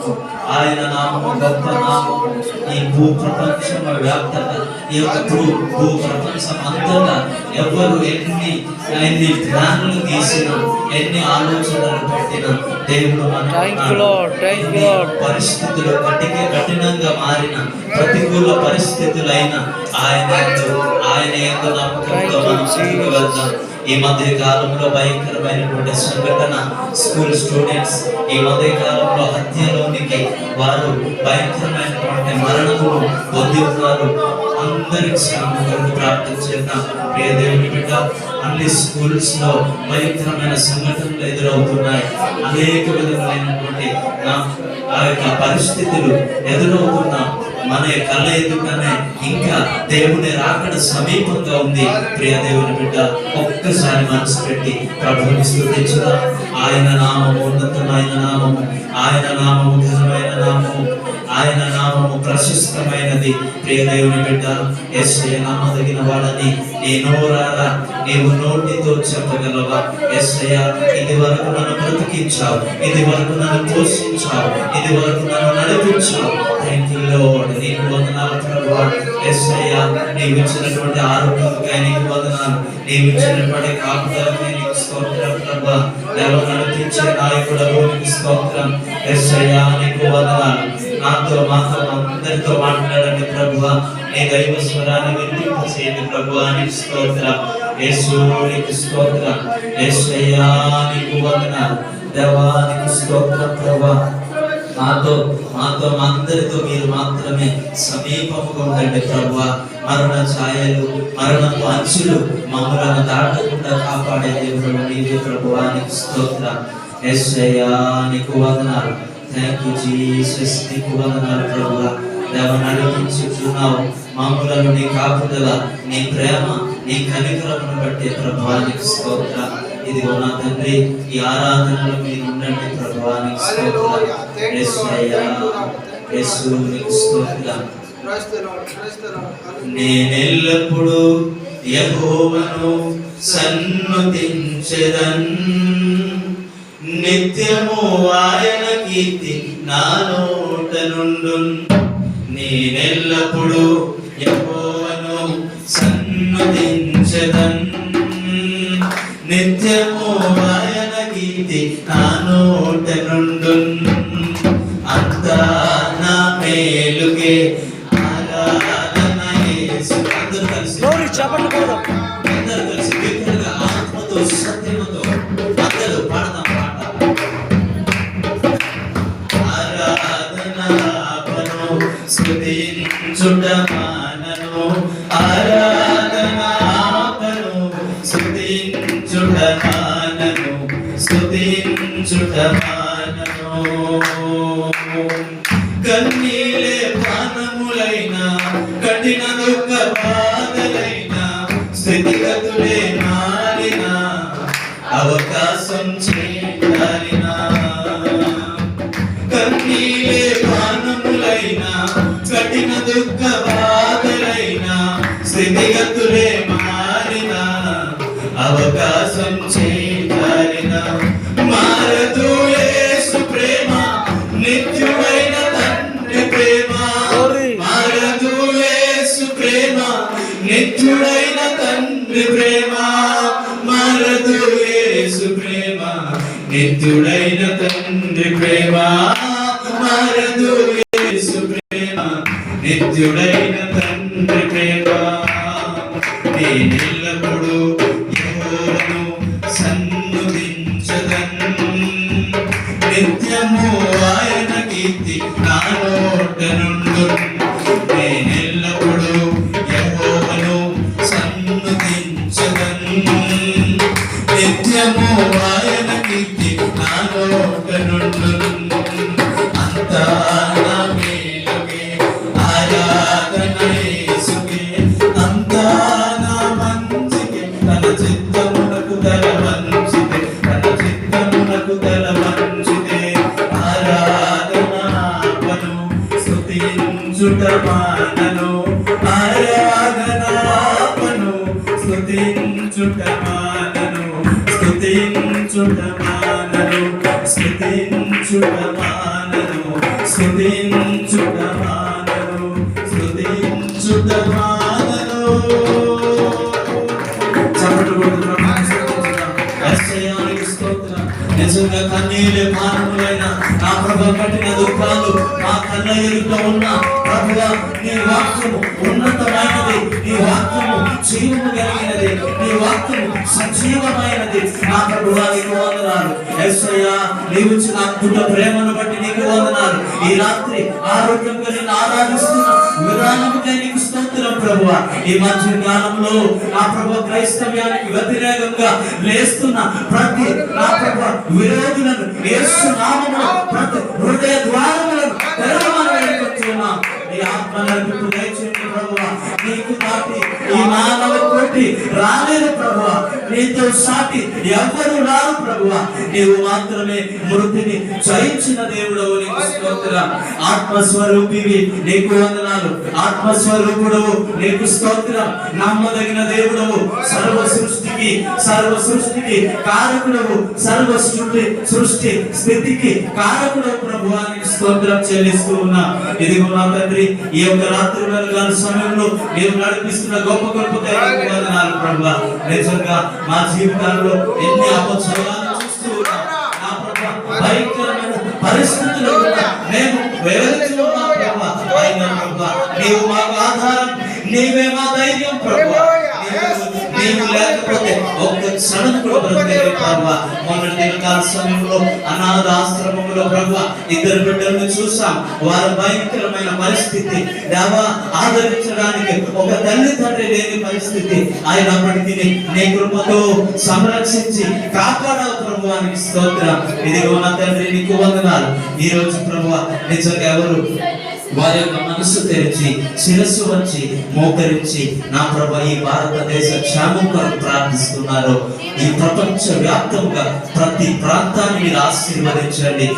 నామము, ఆయన నామము గొప్ప నామము. ఈ భూ ప్రపంచం వ్యాప్తంగా, ఈ యొక్క భూ ప్రపంచం అంతటా ఎవరు ఎన్ని ప్లాన్లు తీసినా, ఎన్ని ఆలోచనలు పెట్టినా, దేవుడు పరిస్థితులు కఠినంగా మారిన ప్రతికూల పరిస్థితులైన ఆయన యొక్క నమ్మకంతో మనం ముందుకు వెళ్తాం. ఈ మధ్య కాలంలో భయంకరమైనటువంటి సంఘటన, స్కూల్ స్టూడెంట్స్ ఈ మధ్య కాలంలో హత్యలోనికి వారు భయంకరమైనటువంటి మరణమును పొంది ఉన్నారు. అందరికి శ్రమకు ప్రార్థన చేద్దాం. ప్రియ దేవుని బిడ్డ, అన్ని స్కూల్స్ లో భయంకరమైన సంఘటనలు ఎదురవుతున్నాయి. అనేక విధమైనటువంటి ఆ యొక్క పరిస్థితులు ఎదురవుతున్నాం. మన కళ్ళ ఎదుటనే ఇంకా దేవుని రాకడ సమీపంగా ఉంది. ప్రియ దేవుని బిడ్డ, ఒక్కసారి మనసు పెట్టి ప్రభువుని స్తుతించుదాం. ఆయన నామము ఉన్నతమైన నామము, ఆయన నామము ఘనమైన నామము, ఆయన నామము ప్రశస్తమైనది. ప్రియ దేవుని బిడ్డ, యేసయ్య నమ్మదగిన వాడని నీ నోరారా నీవు నోటితో చెప్పగలవా? యేసయ్య, ఇది వరకు నన్ను బ్రతికించావు, ఇది వరకు నన్ను పోషించావు, ఇది వరకు నన్ను నడిపించావు. Thank you lord. నీకు వందనాలు ప్రభువా. యేసయ్య, నీవు ఇచ్చినటువంటి ఆరోగ్యంకై నీకు వందనాలు, నీవు ఇచ్చినటువంటి కాపుదలకై నీకు స్తోత్రం ప్రభువా. దేవ నడిపించే నాయకుడకు నీకు స్తోత్రం. యేసయ్య, నీకు వందనాలు. నాతో అందరితో మాట్లాడండి ప్రభువా. నీ దైవ స్వరాన్ని వినిపింపచేయండి ప్రభువా. నీకు స్తోత్రం. యేసు నీకు స్తోత్రం. యేసయ్యా, నీకు వందనాలు. దేవా నీకు స్తోత్రం ప్రభువా. మాతో అందరితో మీరు మాత్రమే సమీపముగా ఉండండి ప్రభువా. మరణ ఛాయలు, మరణపు అంచులు మమ్మలను దాటకుండా కాపాడే దేవుడు నీవే ప్రభువా. నీకు స్తోత్రం. యేసయ్యా, నీకు వందనాలు. Thank you Jesus. నీకు వందనాలు ప్రభువా. దేవ నడిపించుచున్నావు మమ్మలను. నీ కాపుదల, నీ ప్రేమ, నీ కనికరమును బట్టి ప్రభువా నీకు స్తోత్రం. ఇదిగో నా తండ్రి, ఈ ఆరాధనలో మీరు ఉండండి ప్రభువా. నీకు స్తోత్రం. యేసయ్యా, యేసు నీకు స్తోత్రం. నేనెల్లప్పుడూ యెహోవాను సన్నుతించెదన్, నిత్యము ఆయన కీర్తి నా నోట నుండున్. నేనెల్లప్పుడూ యెహోవాను సన్నుతించెదన్, నిత్యము ఆయన కీర్తి నా నోట నుండున్. అంతా నా మేలుకే ఆరాధన యేసు. అందరూ కలిసి బిగ్గరగా ఆత్మతో సత్యముతో అందరూ పాడదాం పాట. ఆరాధనాపను స్తుతించుట మానను, ఆరాధనాపను స్తుతించుట మానను, స్తుతించుట మానను. కన్నీలే పానములైన, కఠిన దుఃఖ బాధలైన, స్థితిగతులే మారిన, అవకాశం చేయాలిన. కన్నీలే పానములైన, కఠిన దుఃఖ బాధలైన, స్థితిగతులే మారిన, అవకాశం చేయాలిన. మారదు యేసు ప్రేమ, నిత్యుడైన తండ్రి ప్రేమ. మారదు యేసు ప్రేమ, నిత్యుడైన తండ్రి ప్రేమ. మారదు యేసు ప్రేమ, నిత్యుడైన తండ్రి ప్రేమ. మారదు యేసు ప్రేమ, నిత్యుడైన తండ్రి ప్రేమ. నేనెల్లప్పుడూ యెహోవాను సన్నుతించెదన్, నిత్యము ఆయన కీర్తి నా నోట నుండున్. నేనెల్లప్పుడూ యెహోవాను సన్నుతించెదన్, నిత్యము ఆయన కీర్తి నా నోట నుండున్. అంతా నా మేలుకే ఆరాధన యేసుకే, అంతా నా మంచికే. తన చిత్తమునకు తల వంచితే, తన చిత్తమునకు తల వంచితే. ఆరాధనాపను స్తుతించుట మానను, ఆరాధనాపను స్తుతించుట మానను, స్తుతించుట మానను, స్తుతించుట మానను. స్తుతించుట మానను, స్తుతించుట మానను. చప్పట్లు కొడుతున్నాం, యేసయ్యానికి స్తోత్రం. నిజంగా కన్నీళ్ళే మానవులైన నా ప్రభు కట్టిన దుఃఖాలు నా కళ్ళ ఎదుట ఉన్న ప్రభువా, నీ వాక్యము ఉన్నతమైనది, నీ వాక్యము జీవము కలిగినది, నీ వాక్యము సజీవమైనది. నా ప్రభువా నీకు వందనాలు. యేసయ్యా నీవు ఇచ్చిన అద్భుత ప్రేమను బట్టి నీకు వందనాలు. ఈ రాత్రి ఆరోగ్యంగా నిన్ను ఆరాధిస్తున్న విధానముకై నీకు స్తోత్రం ప్రభువా. ఈ మధ్య కాలంలో నా ప్రభు క్రైస్తవ్యానికి వ్యతిరేకంగా లేస్తున్న ప్రతి నా ప్రభు విరోధులను యేసు నామములో ప్రతి హృదయ ద్వారములను తెరవమని వేడుకుంటున్నాం. ఈ ఆత్మ నడిపింపు దయచేయండి ప్రభువా. నీకు దాటి ఈ మానవ కోటి రాలేదు ప్రభువా, నీతో సాటి ఎవ్వరు రారు ప్రభువా. నీవు మాత్రమే మృతిని జయించిన దేవుడవు, నీకు స్తోత్రం. ఆత్మస్వరూపివి నీకు వందనాలు. ఆత్మస్వరూపుడవు నీకు స్తోత్రం. నమ్మదగిన దేవుడవు, సర్వ సృష్టికి కారకుడవు, సర్వ సృష్టి స్థితికి కారకుడవు ప్రభువా, నీకు స్తోత్రం చెల్లిస్తూ ఉన్నా. ఇదిగో నా తండ్రి, ఈ యొక్క రాత్రి వేళ సమయంలో మీరు నడిపిస్తున్న గొప్ప వందనాలు ప్రభువా. నిజంగా మా జీవితాల్లో ఎన్ని అపజయాలు చూస్తూ ఉన్నాం. నా ప్రభువా, భయంకరమైన పరిస్థితుల్లో మేము వేదనలో ఉన్నాం ప్రభువా. అయినా ప్రభువా, నీవు మాకు ఆధారం, నీవే మా ధైర్యం ప్రభువా. నీవు లేకపోతే ఒక్క క్షణం కూడా బ్రతకలేము ప్రభువా. మొన్నటి దినకాల సమయంలో అనాథ ఆశ్రమంలో ప్రభువా 2 బిడ్డలను చూసాం. వారి భయంకరమైన పరిస్థితి, దేవా ఆదరించడానికి ఒక తల్లి తండ్రి లేని పరిస్థితి. అయినప్పటికీ నీ కృపతో సంరక్షించి కాపాడావు ప్రభువా, నీకు స్తోత్రం. ఇదిగో నా తండ్రి నీకు వందనాలు. ఈ రోజు ప్రభువా నిజంగా ఎవరు వారి యొక్క మనస్సు తెరిచి శిరస్సు వచ్చి మోకరించి నా ప్రభు ఈ భారతదేశ క్షేమం కొరకు ప్రార్థిస్తున్నారు. ఈ ప్రపంచ వ్యాప్తంగా ప్రతి ప్రాంతాన్ని మీరు ఆశీర్వదించండి.